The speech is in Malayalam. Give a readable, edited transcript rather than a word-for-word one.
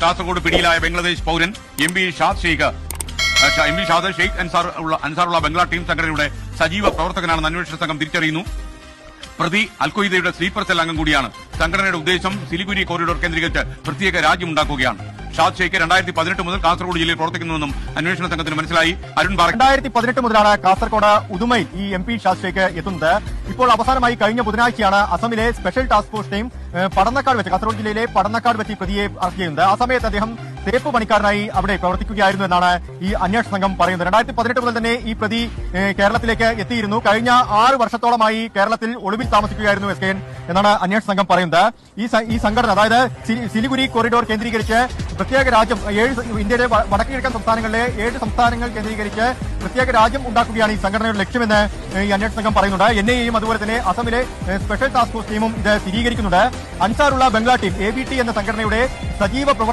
കാസർഗോഡ് പിടിയിലായ ബംഗ്ലാദേശ് പൗരൻ M P Shad Sheikh Ansarullah Bangla team സംഘടനയുടെ സജീവ പ്രവർത്തകനാണെന്ന് അന്വേഷണ സംഘം തിരിച്ചറിയുന്നു. പ്രതി അൽഖ്വയ്ദയുടെ സ്ലീപ്പർ സെൽ അംഗം കൂടിയാണ്. സംഘടനയുടെ ഉദ്ദേശം സിലിഗുരി കോറിഡോർ കേന്ദ്രീകരിച്ച് പ്രത്യേക രാജ്യമുണ്ടാക്കുകയാണ്. ഷാദ് ഷെയ്ഖ് 2018 മുതൽ കാസർഗോഡ് ജില്ലയിൽ പ്രവർത്തിക്കുന്നുവെന്നും അന്വേഷണ സംഘത്തിന് മനസ്സിലായി. അരുൺ ബാറ 2018 മുതലാണ് കാസർഗോഡ് ഉദുമയിൽ ഈ എം പി ഷാദ് ഷെയ്ഖ് എത്തുന്നത്. ഇപ്പോൾ അവസാനമായി കഴിഞ്ഞ ബുധനാഴ്ചയാണ് അസമിലെ special task force team Padannakkad വെച്ച് കാസർഗോഡ് ജില്ലയിലെ പടന്നക്കാട് വെച്ച് പ്രതിയെ അറസ്റ്റ് ചെയ്യുന്നത്. ആ സമയത്ത് അദ്ദേഹം തേപ്പ് പണിക്കാരനായി അവിടെ പ്രവർത്തിക്കുകയായിരുന്നു എന്നാണ് ഈ അന്വേഷണ സംഘം പറയുന്നത്. 2018 മുതൽ തന്നെ ഈ പ്രതി കേരളത്തിലേക്ക് എത്തിയിരുന്നു. കഴിഞ്ഞ 6 വർഷത്തോളമായി കേരളത്തിൽ ഒളിവിൽ താമസിക്കുകയായിരുന്നു SKN എന്നാണ് അന്വേഷണ സംഘം പറയുന്നത്. ഈ സംഘടന അതായത് സിലിഗുരി കോറിഡോർ കേന്ദ്രീകരിച്ച് പ്രത്യേക രാജ്യം ഇന്ത്യയിലെ വടക്ക് കിഴക്കൻ സംസ്ഥാനങ്ങളിലെ 7 സംസ്ഥാനങ്ങൾ കേന്ദ്രീകരിച്ച് പ്രത്യേക രാജ്യം ഉണ്ടാക്കുകയാണ് ഈ സംഘടനയുടെ ലക്ഷ്യമെന്ന് ഈ അന്വേഷണ സംഘം പറയുന്നുണ്ട്. NIA അതുപോലെ തന്നെ അസമിലെ സ്പെഷ്യൽ ടാസ്ക് ഫോഴ്സ് ടീമും ഇത് സ്ഥിരീകരിക്കുന്നുണ്ട്. അൻസാറുള്ള ബംഗ്ലാ ടീം ABT എന്ന സംഘടനയുടെ സജീവ പ്രവർത്തനം